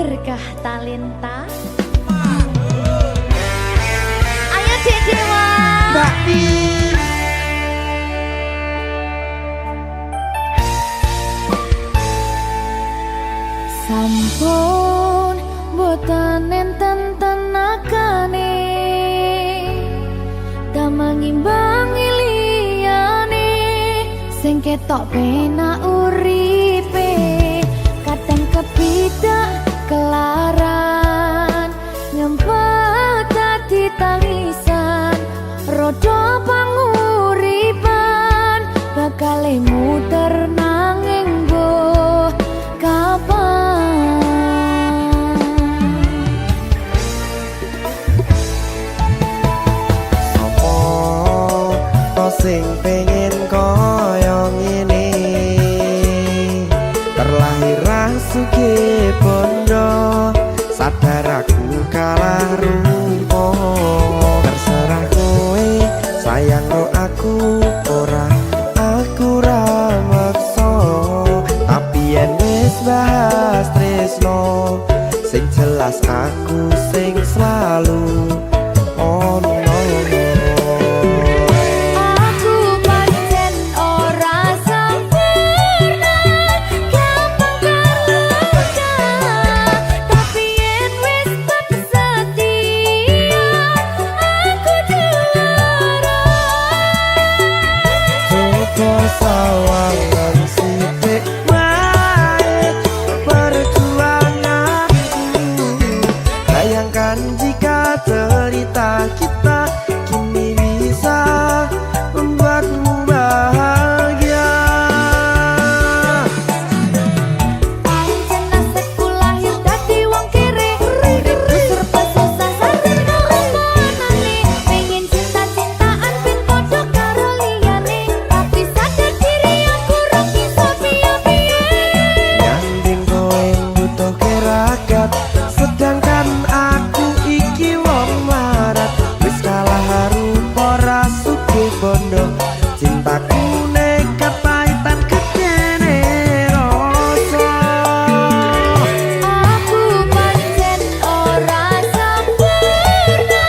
berkah talenta. Ayo Dek Dewa. Mbak Nin. Sampun boten enten tenagane damang imbangi liyane sing ketok penak uripe kadang kepidak kelaran ngempet dadi tangisan rodo panguripan bakal muter nanging mbok kapan. Sing pengen koyo ngene terlahir sugih bondo sadar aku kalah rumpo terserah kowe sayang ro aku ora aku ra maksa tapi yen wis bahas tresno sing jelas aku sing selalu ono. Sawangan sithik wae perjuanganku bayangkan jika cerita kita kini bisa membuatmu bahagia. Pancen nasibku lahir dadi wong kere uripku serba susah sadar karo panane pengen cinta-cintaan ben padha karo liyane tapi sadar diri aku ora bisa piye-piye Nyanding kowe butuh keragat sedangkan aku iki wong larat wis kalah rupa ra sugih bondo cintaku nekat pahitan gedene rasa. aku pancen ora sempurna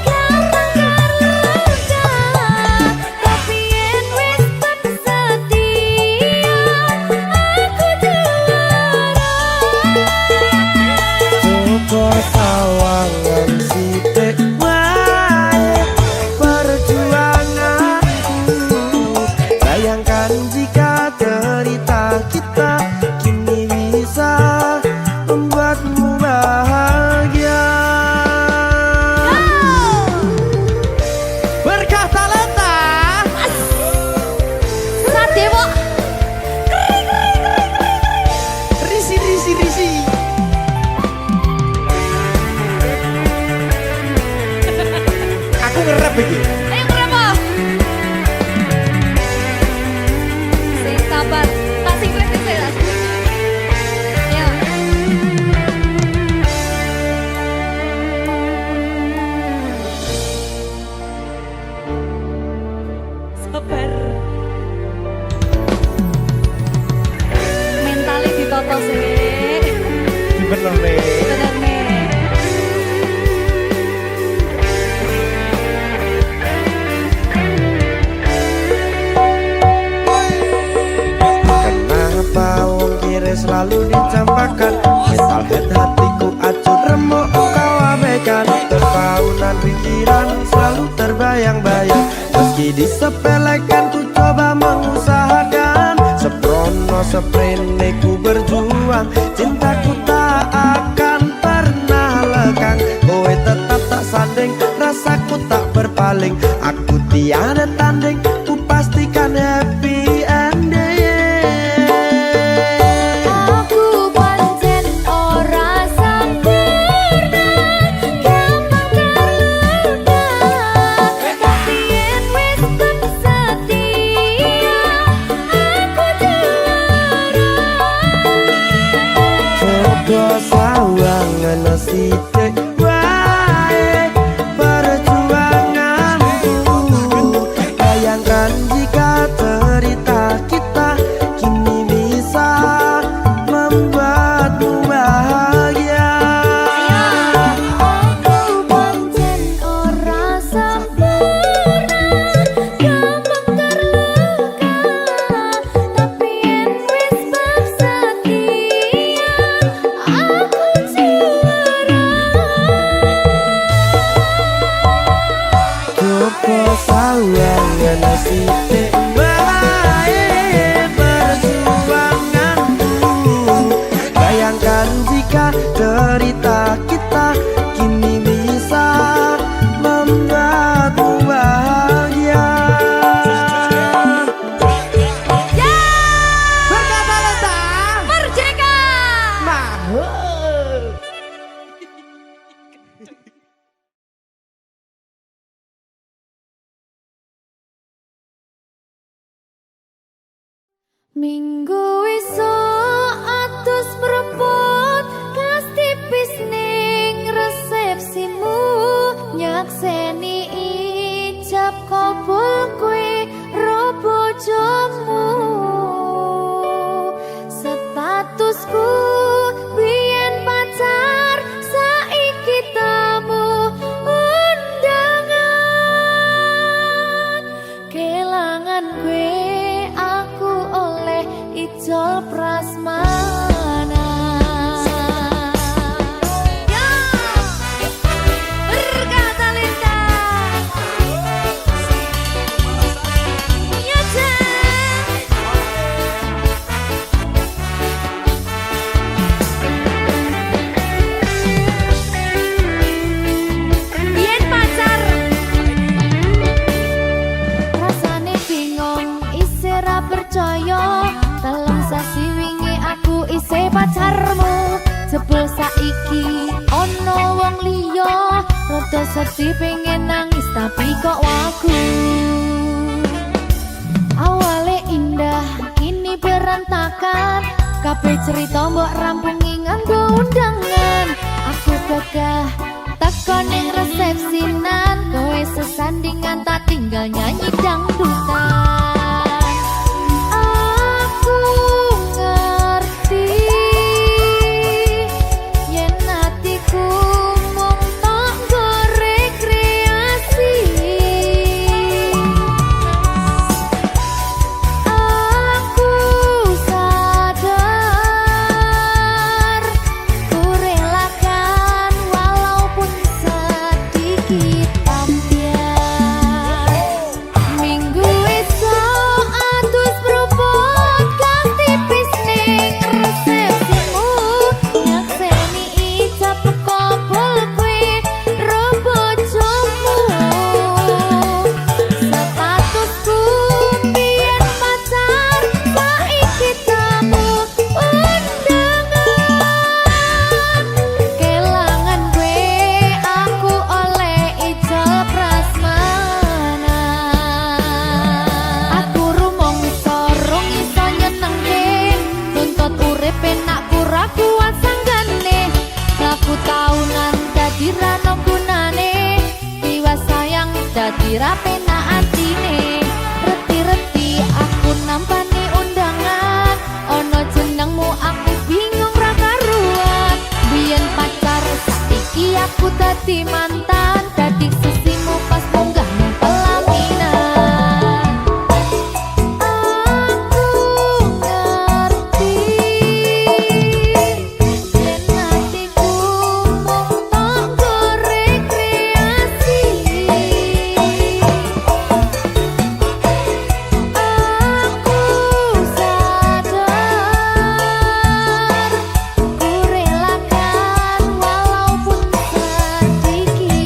gampang karo tapi yen wis setia aku juara. Coba sawangan sithik wae perjuanganku bayangkan jika cerita kita kini bisa membuatmu bahagia. Berkah talenta Sadewo risi. Aku ngerap iki. ayo berapa? Sing sabar, tak sing kritis ya. Ya. Sabar. Mentalnya ditoto sih. Bener nih. Bener nih. Kenapa wong kiri selalu dicampakkan mental head hatiku acuh remuk kau abaikan terpaunan pikiran selalu terbayang-bayang meski disepelekan ku coba mengusahakan seprono seprene ku berjuang cintaku tak akan pernah lekang kowe tetap tak sanding rasaku tak berpaling aku tiada tanding ku pastikan happy ending. Aku pancen ora sempurna gampang terluka tapi yen wis setia aku juara. Coba sawangan sithik wae perjuanganku bayangkan Minggu esuk atus mrepot kas tipis ning resepsimu nyakseni ijab kabul kowe ro bojomu statusku biyen pacar saiki tamu undangan kelangan kowe aku oleh ijol prasmanan. Ya, berkata Linda. Ya, Jen. Biyen pacar rasane bingung isih ra percaya telung sasi wingi aku isih pacarmu jebul saiki ono wong liya rada sedih pengen nangis tapi kok wagu awale indah kini berantakan kabeh cerita mbok rampungi nganggo undangan aku gagah teko ning resepsinan kowe sesandingan tak tinggal nyanyi dangdutan aku ngerti yen atiku mung tok nggo rekreasi aku sadar ku relakan walaupun sedikit ambiar minggu esok atus propot kas tipis ning resepsimu nyakseni ijab kabul kowe ro bojomu statusku biyen pacar saiki tamu undangan kelangan kowe aku oleh ijol prasmanan aku rumong sorong iso nyenengke nuntut urip enak ora kuat sanggane aku taunan dadi ra ono gunane tiwas sayang dadi ra penak atine reti-reti aku nampani undangan ono jenengmu aku bingung ra karuan biyen pacar saiki aku dadi mantan dadi sesimu pas munggah nang pelaminan aku ngerti yen atiku mung tok nggo rekreasi aku sadar ku relakan walaupun sedikit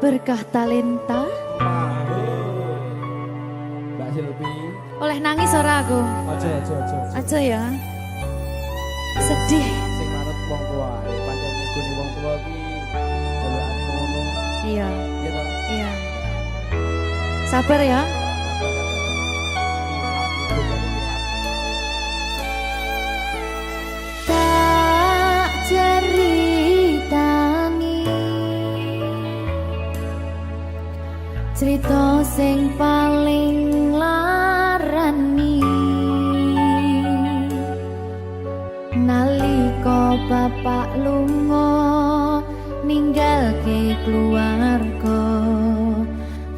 Berkah talenta. Mbak Silvi. Oleh nangis ora aku? Aja. Aja ya. Sedih. Sing manut wong tua, pancen ngikuni wong tua ki jalukane ngono. Iya, Ya toh. iya. Sabar ya. Tak ceritani cerita sing paling larani nalika bapak lunga ninggalke keluarga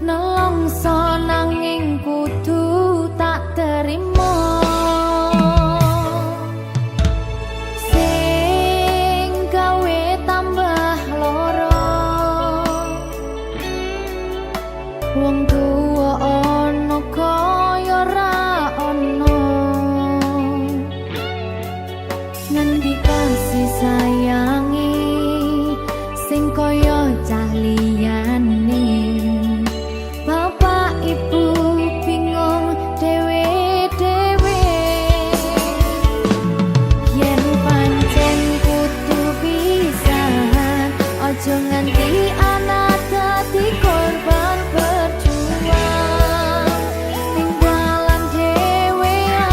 nelongso nanging kudu tak terima sing gawe tambah loro wong tuwa ana kaya ra ana ngendi kasih sayangi sing kaya cah liyane bapak ibu bingung dewe-dewe yen pancen kudu pisahan aja nganti anak dadi korban berjuang ning dalan dhewean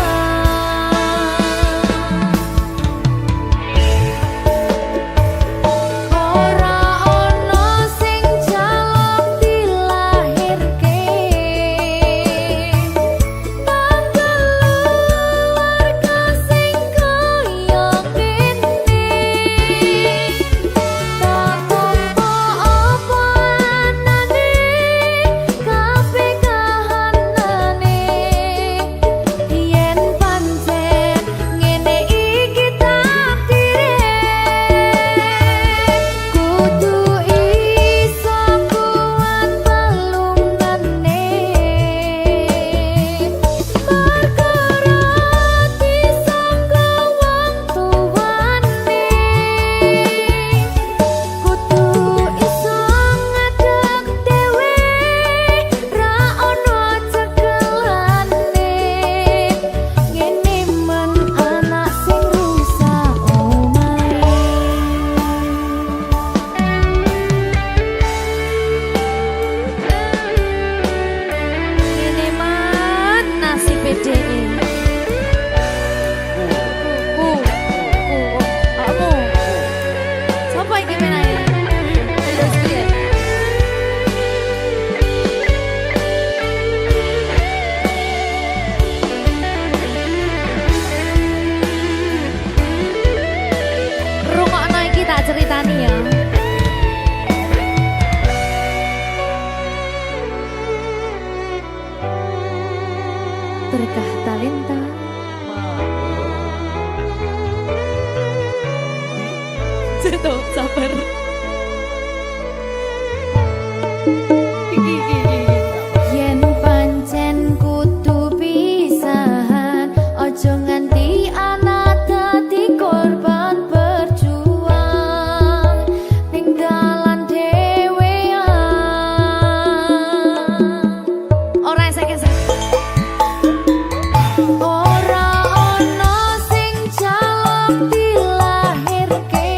ora ono sing jaluk dilahirke keluarga sing kaya kene tak tampa apa anane kabeh kahanane yen pancen ngene iki takdire kudu iso kuat pelungane perkara disangka wong tuwane kudu iso ngadeg dhewe ra ono cekelane ngene men anak sing rusak omahe ngene man nasib dhewe kamu sapa iki menae terus piye rungokno iki tak ceritani ya berkah talenta Ceto, sabar. Yen pancen kudu pisahan, ojo nganti anak dadi korban berjuang ning dalan dhewean. Ora esek-esek. Ora ono sing jaluk dilahirke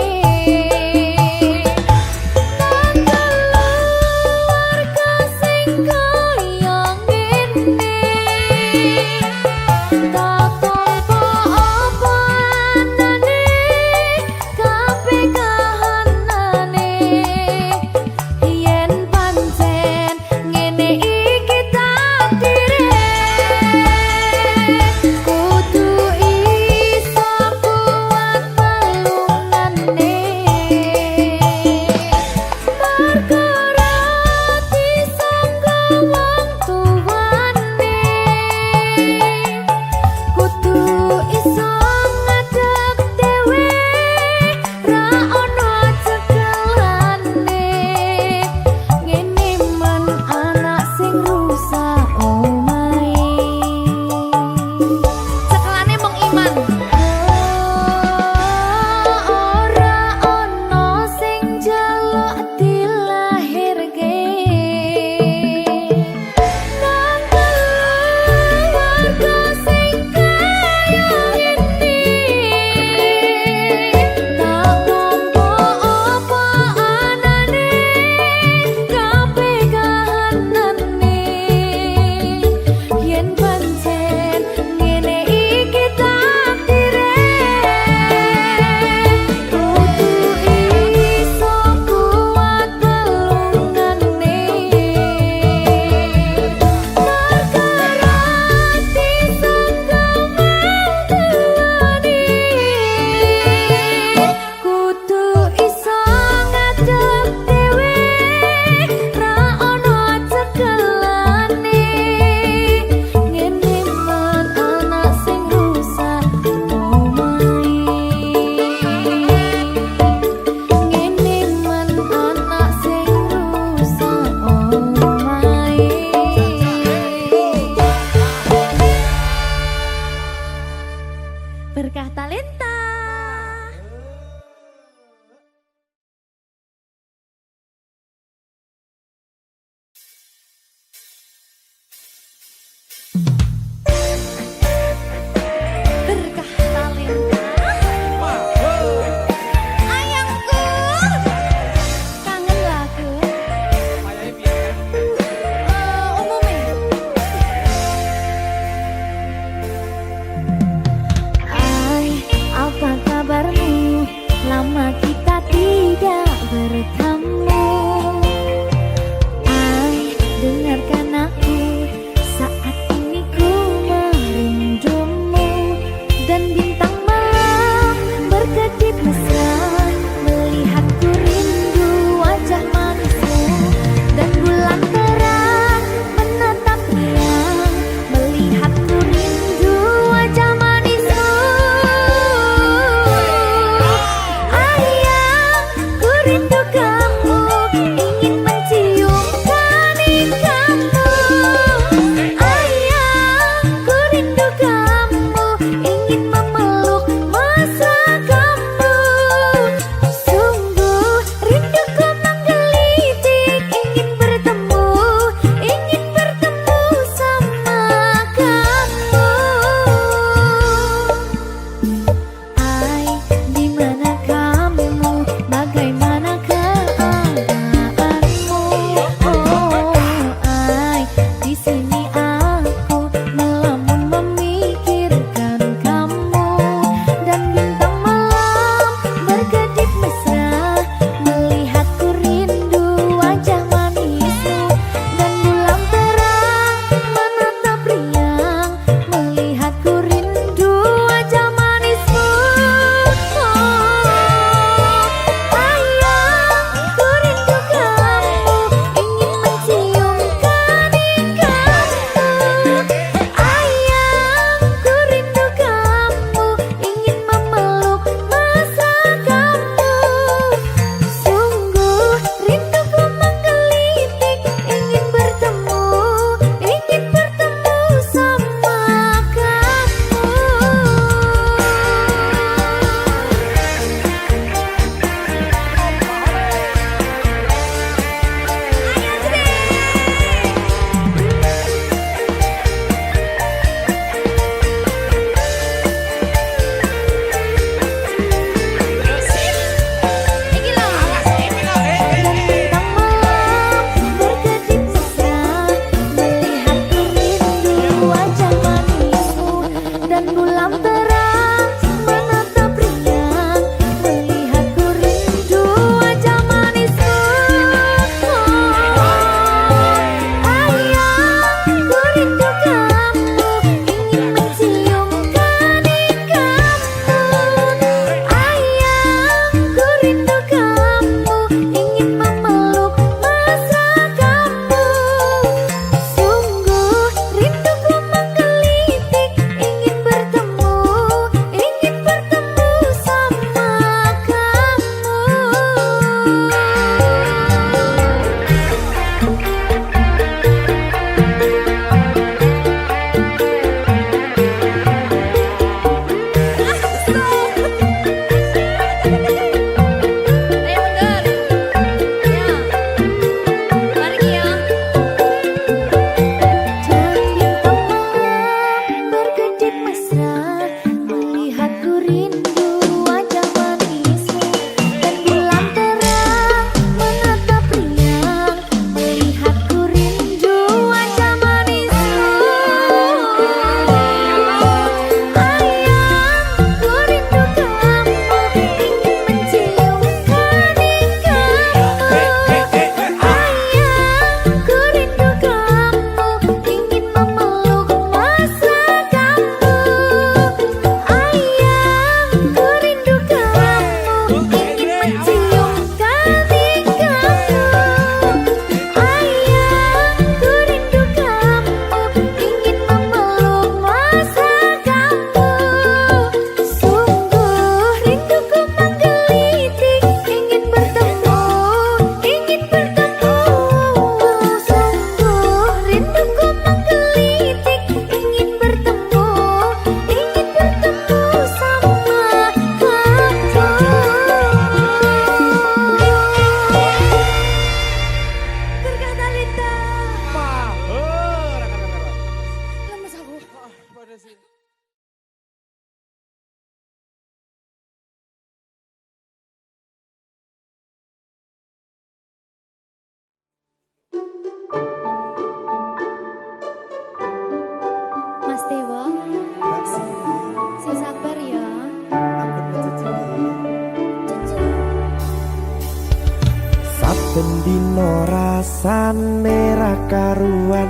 tresno rasane ra karuan,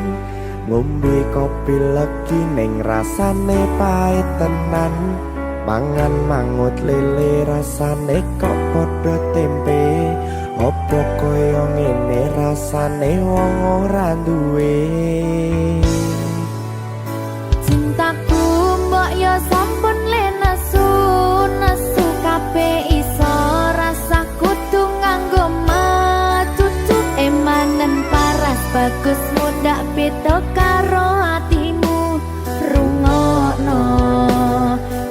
ngombe kopi legi ning rasane pahit tenan, mangan mangut lele rasane kok padha tempe, opo koyo ngene rasane wong ora duwe. Cintaku mbok yo sampun le nesu kabeh iso rasa kudu nganggo matutu emanen paras bagus mudak beda karo atimu rungokno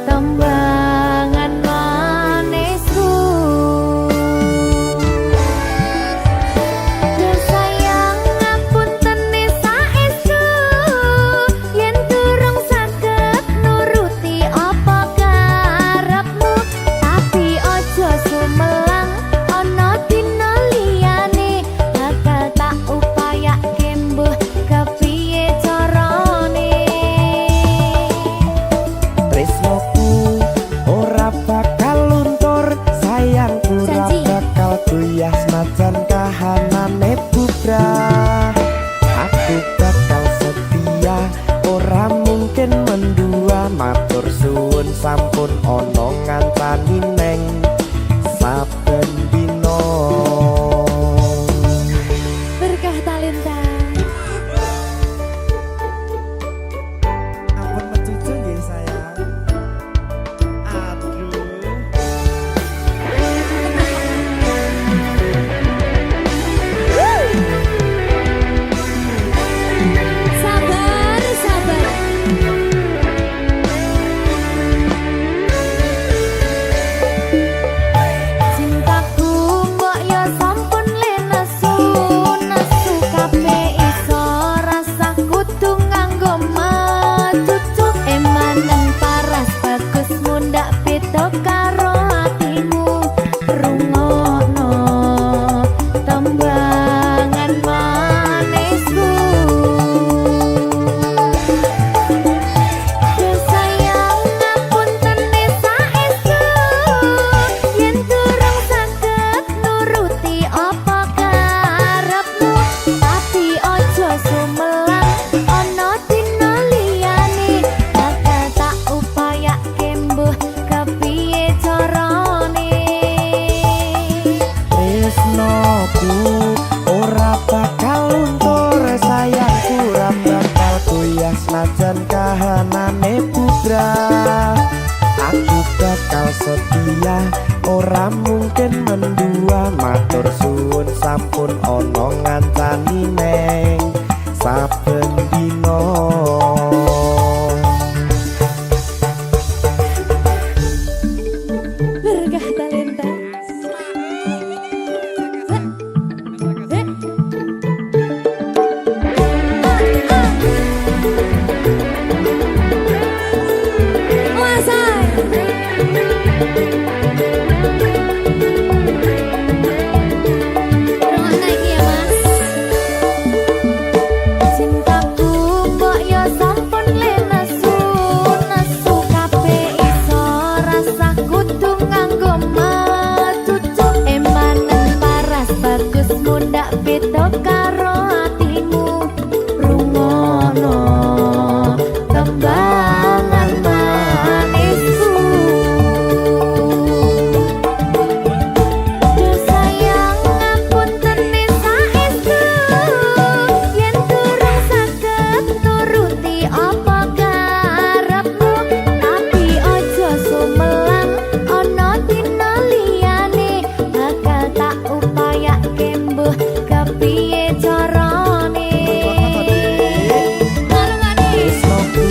tembangan manisku. Yo sayang ngapunten saestu yen durung saged nuruti apa karepmu, tapi ojo sumelang ana dina liyane bakal tak upayake mbuh kepiye carane. Tresnoku ora bakal luntur, sayangku ora Janji. bakal goyah senajan kahanane bubrah. Aku bakal setia, ora mungkin mendua, matur suwun sampun ana ngancani neng saben dina. Berkah talenta. Ampun mecucu nggih sayang. Aduh. Sabar, sabar. Cintaku mbok yo sampun le nesu kabeh iso rasa kudu nganggo matutu emanen paras bagus mundak beda karo atimu rungokno tembangan manisku. Yo sayang ngapunten saestu yen durung saged nuruti apa karepmu, tapi ojo sumelang ana dina liyane bakal tak upayake mbuh kepiye carane. Tresnoku ora bakal luntur, sayangku ora bakal goyah senajan kahanane bubrah. Aku bakal setia, ora mungkin mendua, matur suwun sampun ana ngancani neng saben dina. Berkah talenta. Cintaku mbok yo sampun le nesu kabeh iso rasa kudu nganggo matutu emanen paras bagus mundak beda karo atimu rungokno tembangan manisku. Yo sayang ngapunten saestu yen durung saged nuruti apa karepmu, tapi ojo sumelang ana dina liyane bakal tak upayake mbuh kepiye carane. Tresnoku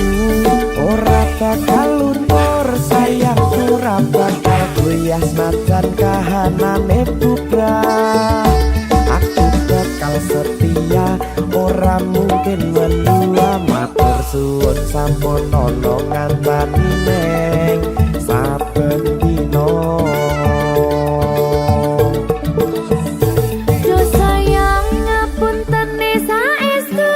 ora bakal luntur, sayangku ora bakal goyah senajan kahanane bubrah. Aku bakal setia, ora mungkin mendua, matur suwun sampun ana ngancani neng saben dina. Yo sayang ngapunten saestu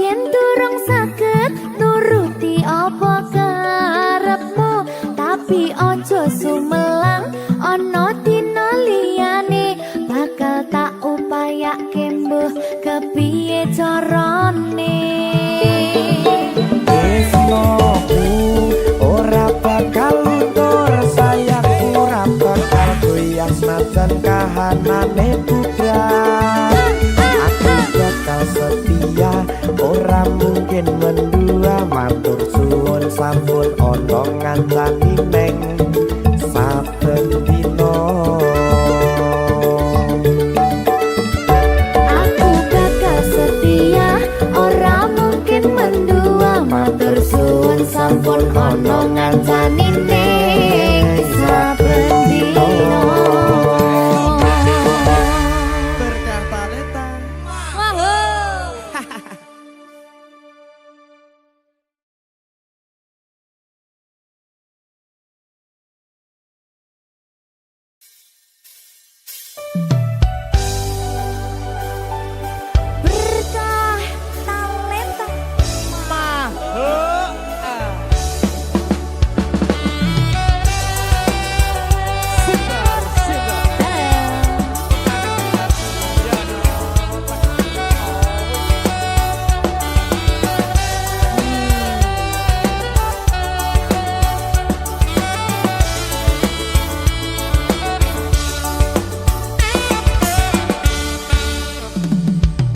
yen durung saged nuruti apa karepmu, tapi ojo sumelang ana dina liyane bakal tak upayake kepiye carane Tresnoku ora bakal luntur sayangku ora bakal goyah senajan kahanane bubrah aku bakal setia ora mungkin mendua matur suwun sampun ana ngancani neng saben dina aku bakal setia ora mungkin mendua matur suwun sampun ana ngancani ning saben dina berkata leta berkah talenta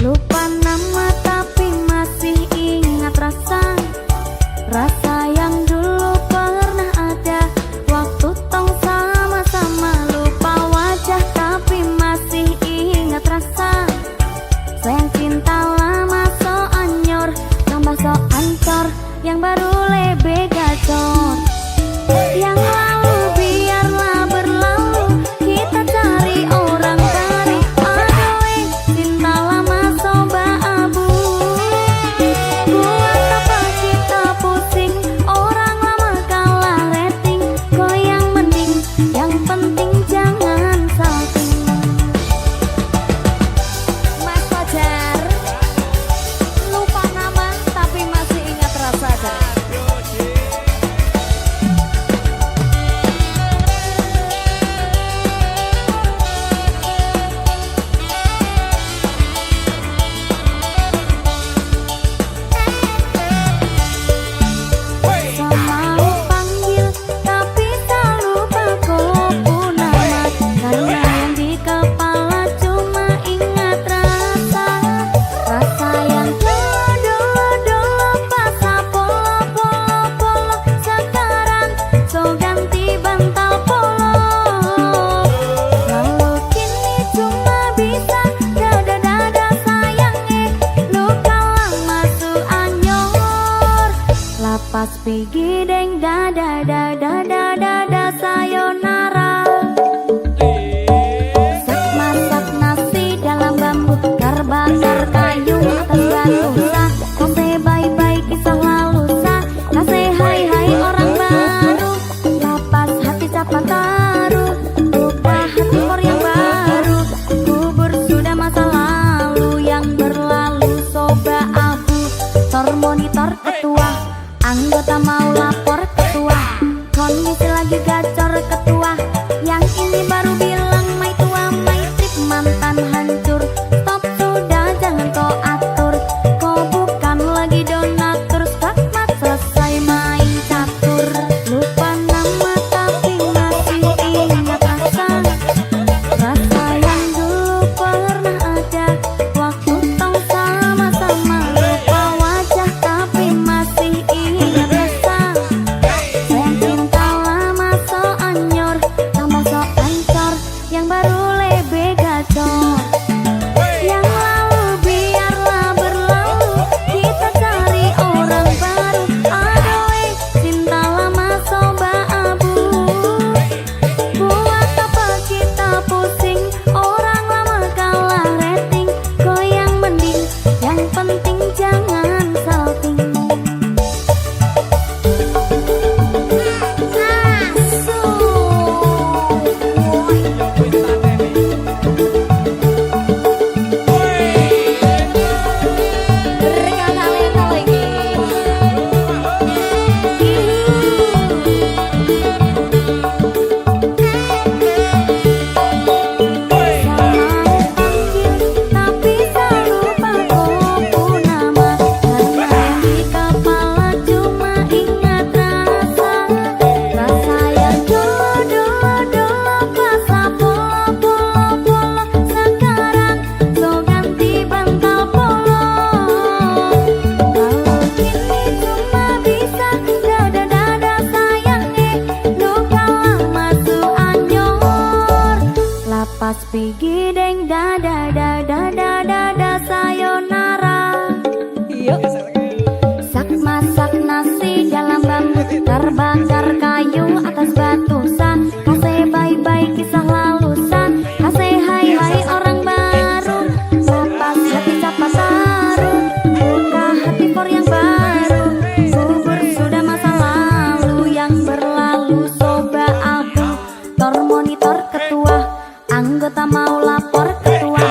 lupa nama tapi masih ingat rasa yang dulu pernah ada waktu tong sama-sama lupa wajah tapi masih ingat rasa sayang cinta lama so anyor tambah so ancor yang baru lebih gacor yang lalu biarlah berlalu kita cari orang cari aduh cinta lama soba abu buat apa kita pusing orang lama kalah rating kok yang mending yang penting jangan salting Mas Fajar lupa nama tapi masih ingat rasa dah. Selalu panggil tapi tak lupa kau nama karena yang di kepala cuma ingat rasa yang dulu pas polo sekarang so ganti bantal polo lalu kini cuma bisa dada sayangnya luka lama su anyor lapas pigi deng dada sayonara sak masak nasi dalam bambu bakar kayu atas batu sampai bye-bye kisah lalu kasih hai orang baru lapas hati cepat taruh lupa hati for yang baru kubur sudah masa lalu yang berlalu soba abu tor monitor ketua anggota mau lapor ketua kondisi lagi gacor ketua yang ini baru bilang my tua my trip mantan hancur stop sudah jangan kau atur kau bukan lagi donatur skakmat selesai main catur lupa nama tapi masih ingat rasa yang dulu pernah ada waktu tong sama-sama lupa wajah tapi masih ingat rasa sayang cinta lama so Tapi gideng dada dada dada sayonara. Sak masak nasi dalam bambu, terbakar kayu atas batusan. Kasih bye-bye kisah lalusan, kasih hai-hai orang baru. Lepas hati siapa taruh, buka hati for yang baru. Bubur sudah masa lalu yang berlalu. Soba abu, tor monitor ketua, anggota mau lapor ketua.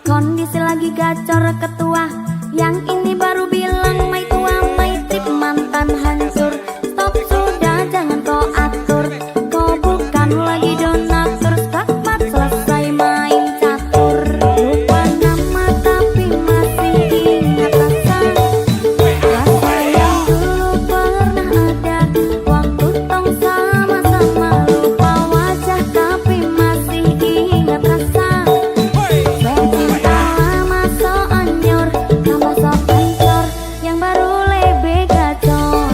Kondisi lagi gacor ketua, yang ini baru bilang mai tua mai trip mantan hancur. Stop sudah jangan kau atur, kau bukan lagi donatur. Skakmat selesai main catur. Lupa nama tapi masih ingat rasa yang dulu pernah ada. Waktu tong sama-sama, lupa wajah tapi masih ingat rasa. Cinta lama so anyor, tambah so ancur, yang baru lebih gacor.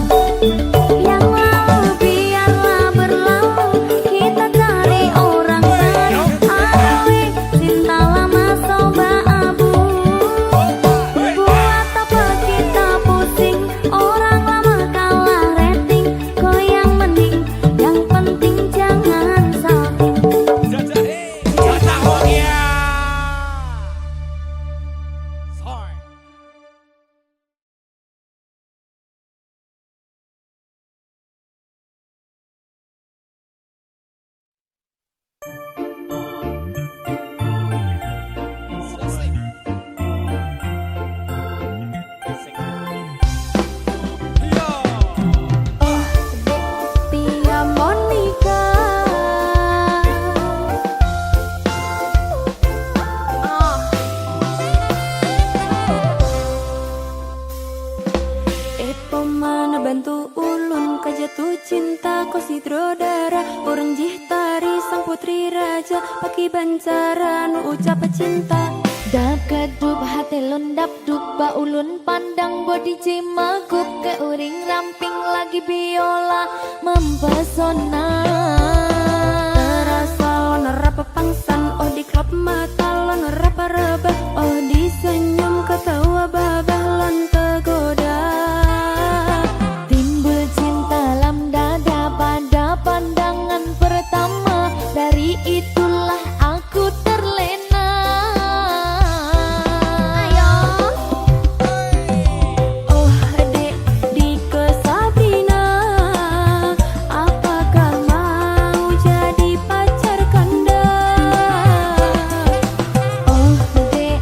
Yang lalu biarlah berlalu, kita cari orang baru. Aduh, cinta lama soba abu. Buat apa kita pusing, orang lama kalah rating. Kau yang mending, yang penting jangan salting. Tia Monica, Epo mana bantu ulun kajatuh cinta ko sidrodara. Urang jihtari sang putri raja, paki bancara nu ucap cinta. Dap kedup hati lun dap dupa ulun pandang body cimagup. Ke uring ramping lagi biola mempesona. Terasa lon rapa pangsan, oh di klop mata lon rapa rebah. Oh di senyum ketawa babah lon tergoda. Timbul cinta lam dada pada pandangan pertama. Dari itulah aku terlena. Oh dek di Sabrina, apakah mau jadi pacar kanda? Oh dek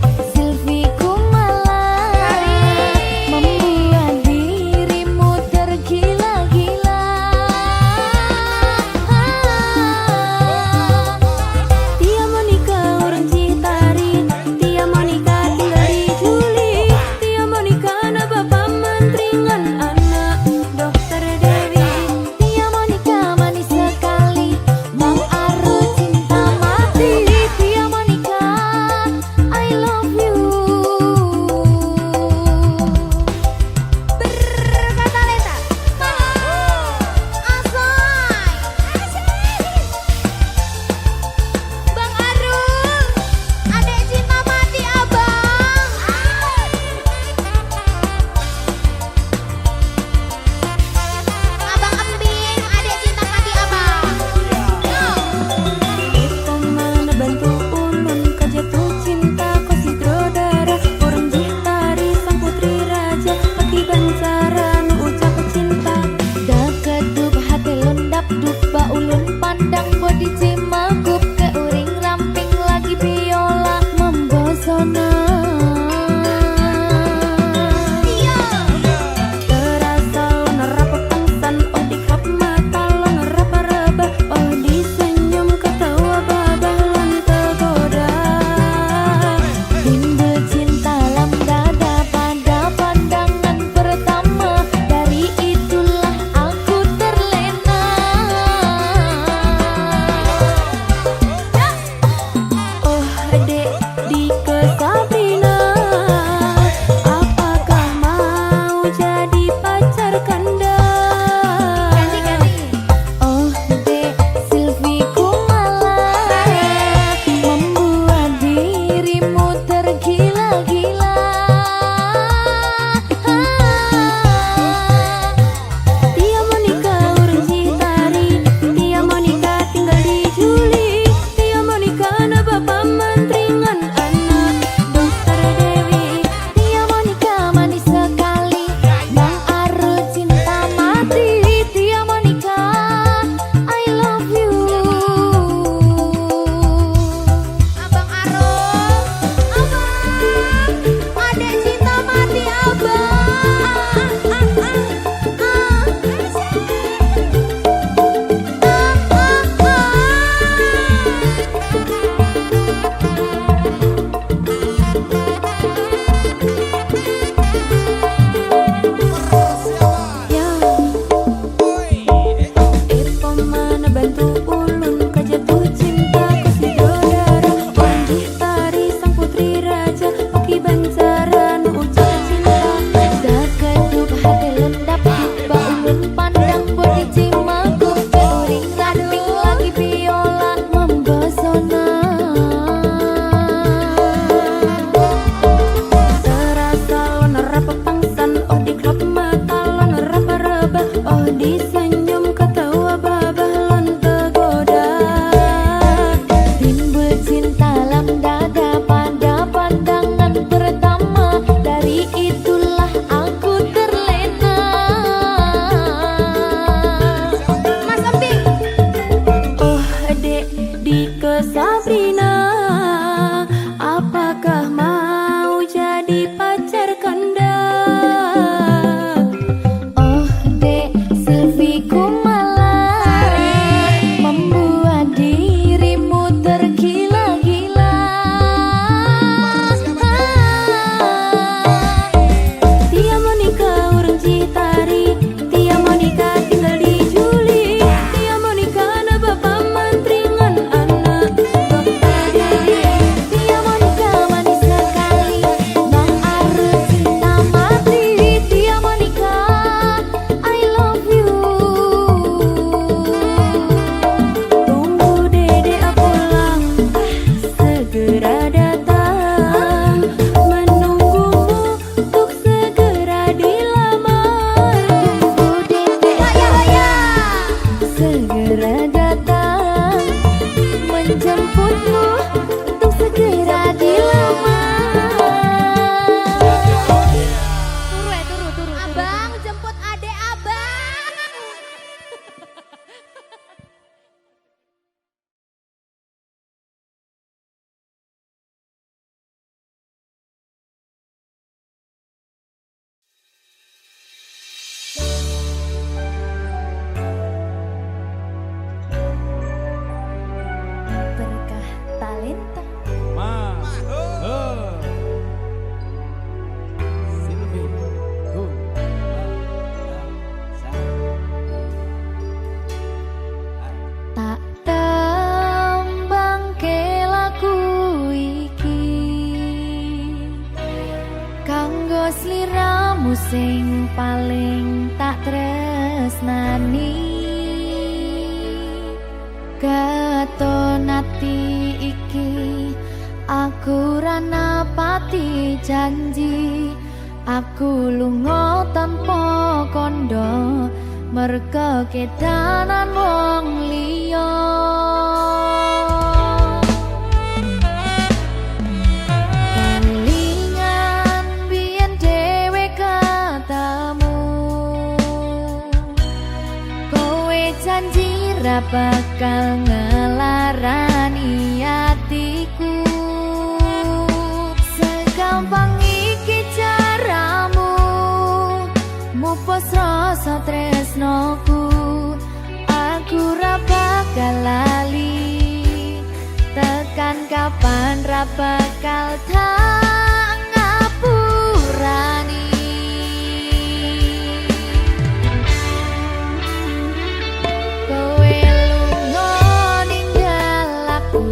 Mergo sliramu sing paling tak tresnani. Katon ati iki aku ra napati janji. Aku lunga tanpa kondo merga kedanan wong liya. Kelingan biyen dhewe katamu, kowe janji ra bakal ngelarani hatiku. Segampang iki caramu mupus rasa tresnoku. Aku ra bakal lali, tekan kapan ra bakal tak ngapurani. Kowe lunga ninggal aku,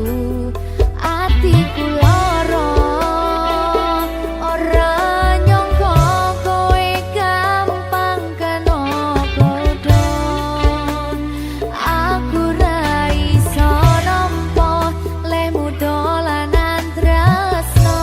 atiku lara. Ora nyangka kowe gampang kena godha. Aku ra iso nampa lehmu dolanan tresno.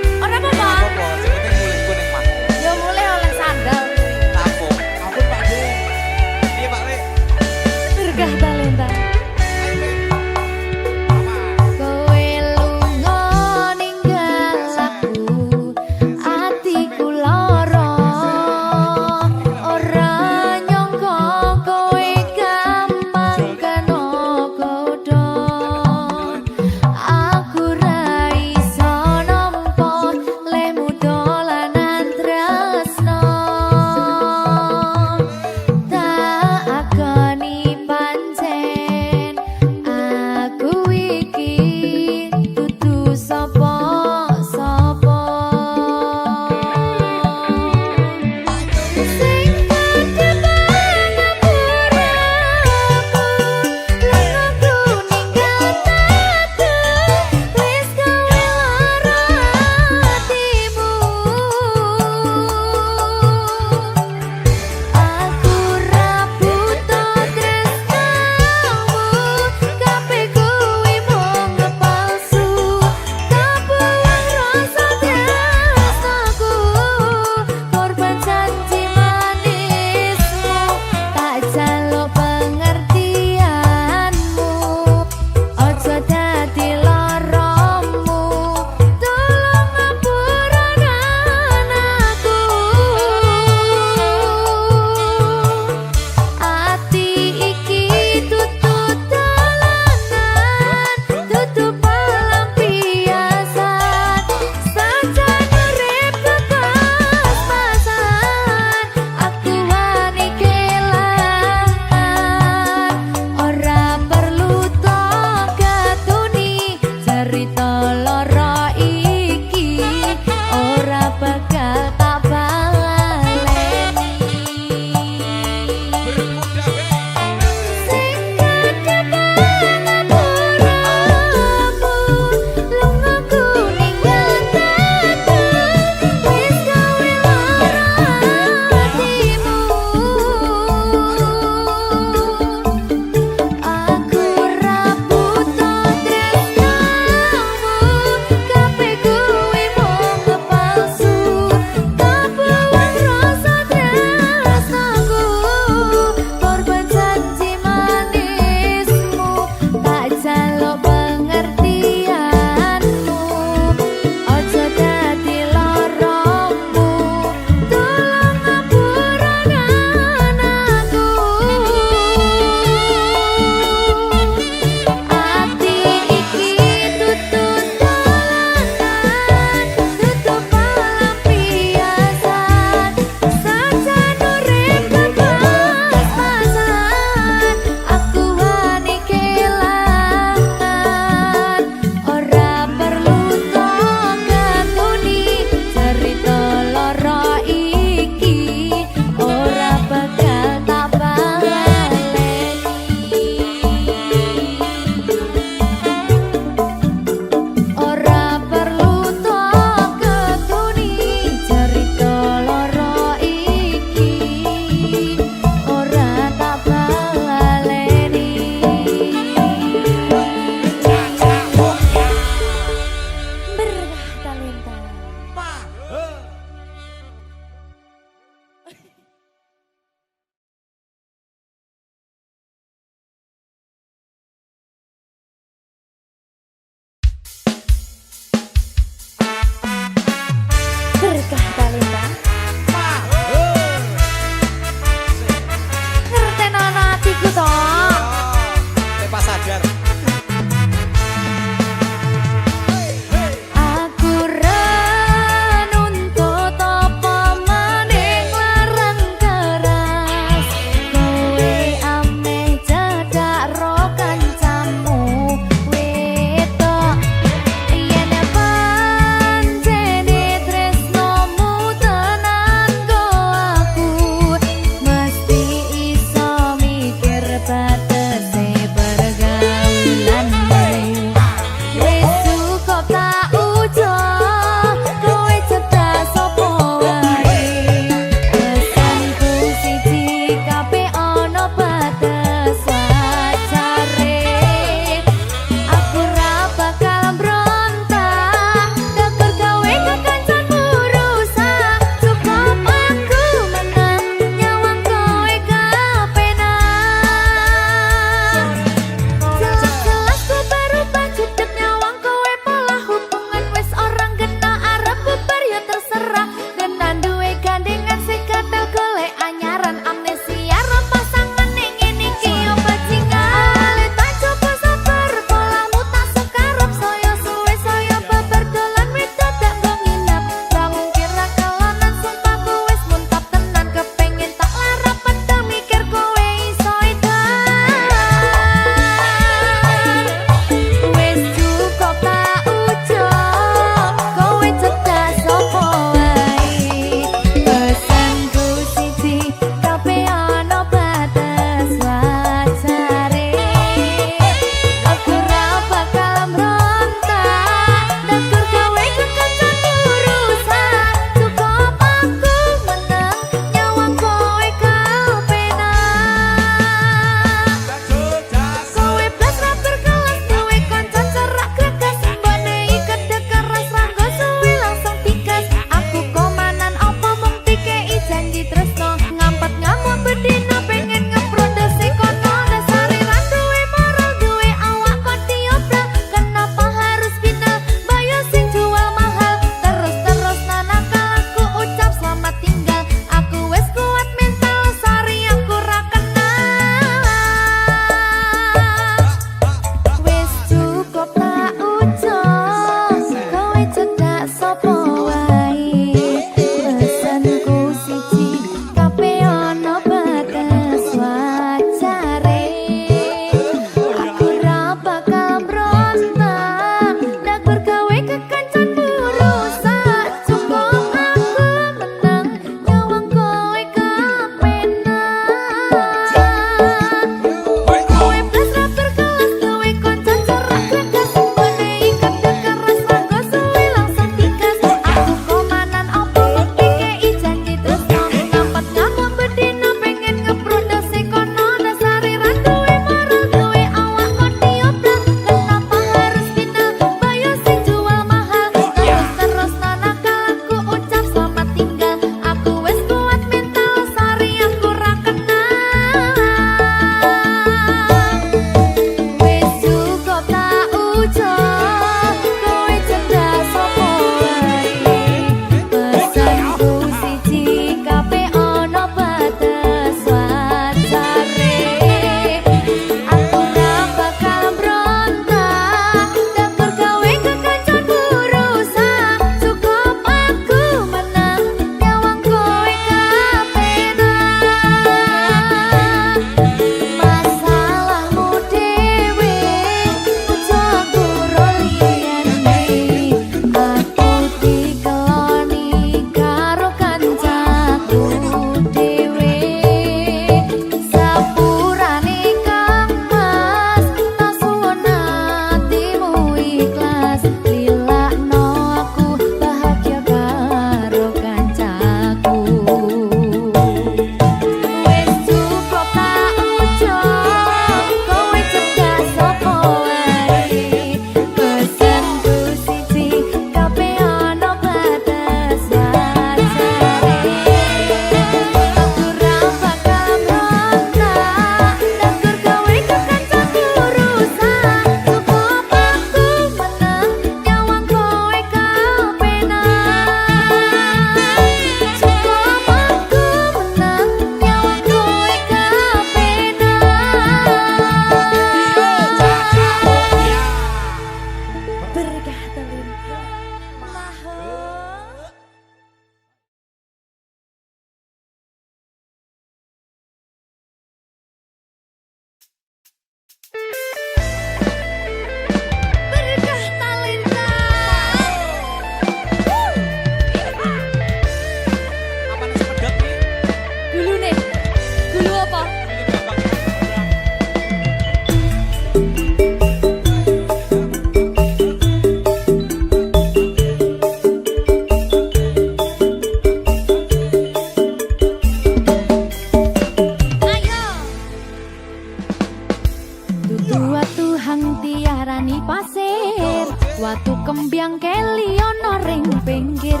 diarani pasir. Watu kembyang keli ono ring pinggir.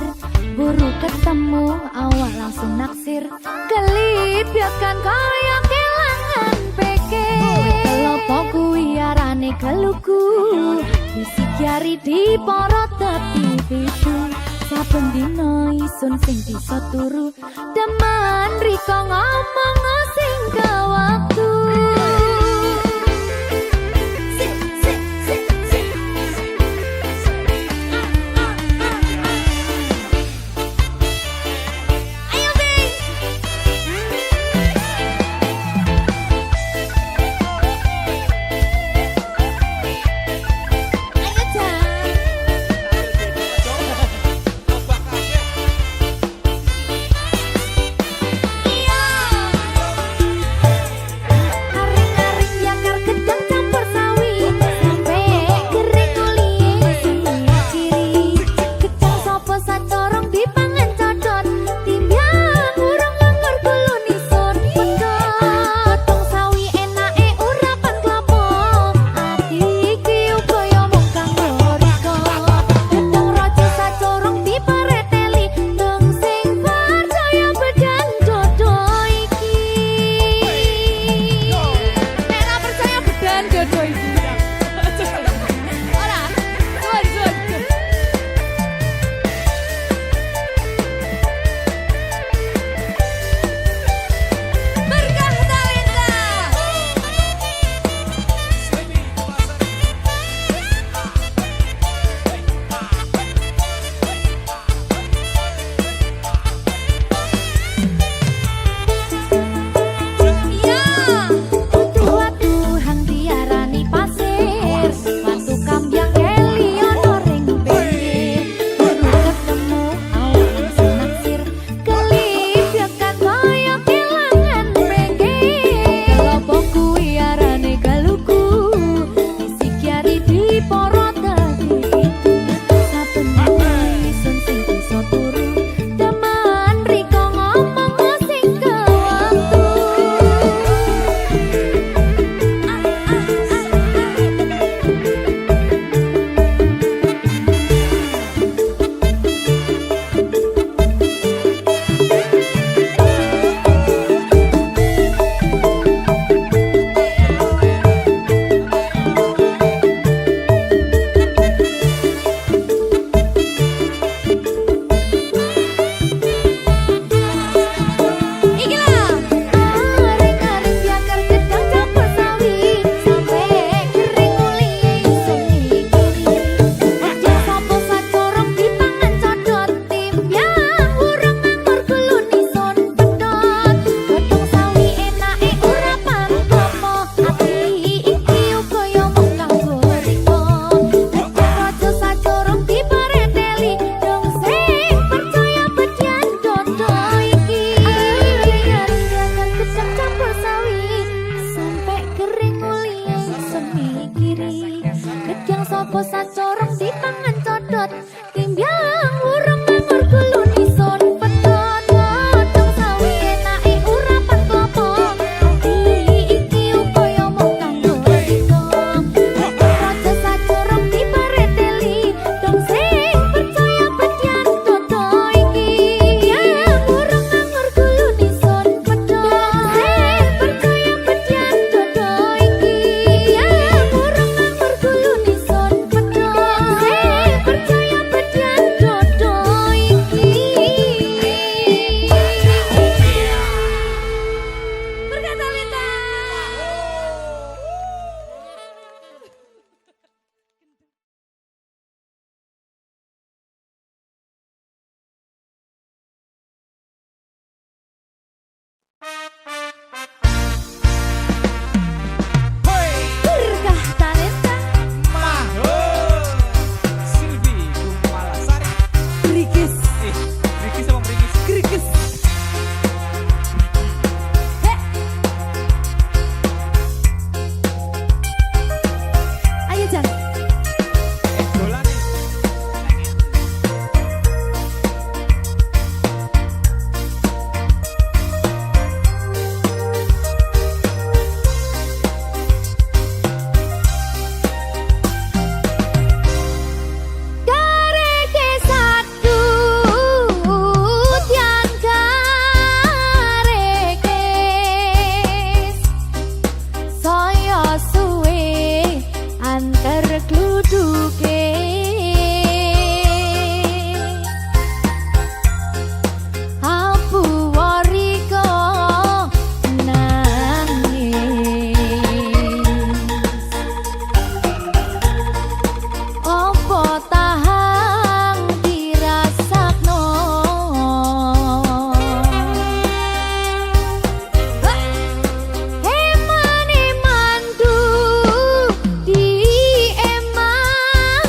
Buru ketemu awal langsung naksir. Kelip ya kan kaya kelangan pikir. Kelopo kuwi arane keluku. Bisik jari di porot tepi pitu. Saben dino isun sing bisa turu. Demen riko ngomong sing ke waktu. Sopo sacorong dipangan codot timbyang urung nganggur gulu nison pedot godhong sawi enake urapan klopo ati iki upaya mung kanggo riko raja sacorong dipareteli dong sing percaya bedyan dodo iki yang urung nganggur gulu nison pedot sing percaya bedyan dodo iki yang urung nganggur gulu nison percaya duduke apu wariko nangis opo tahang dirasakno eman emandu di eman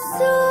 Su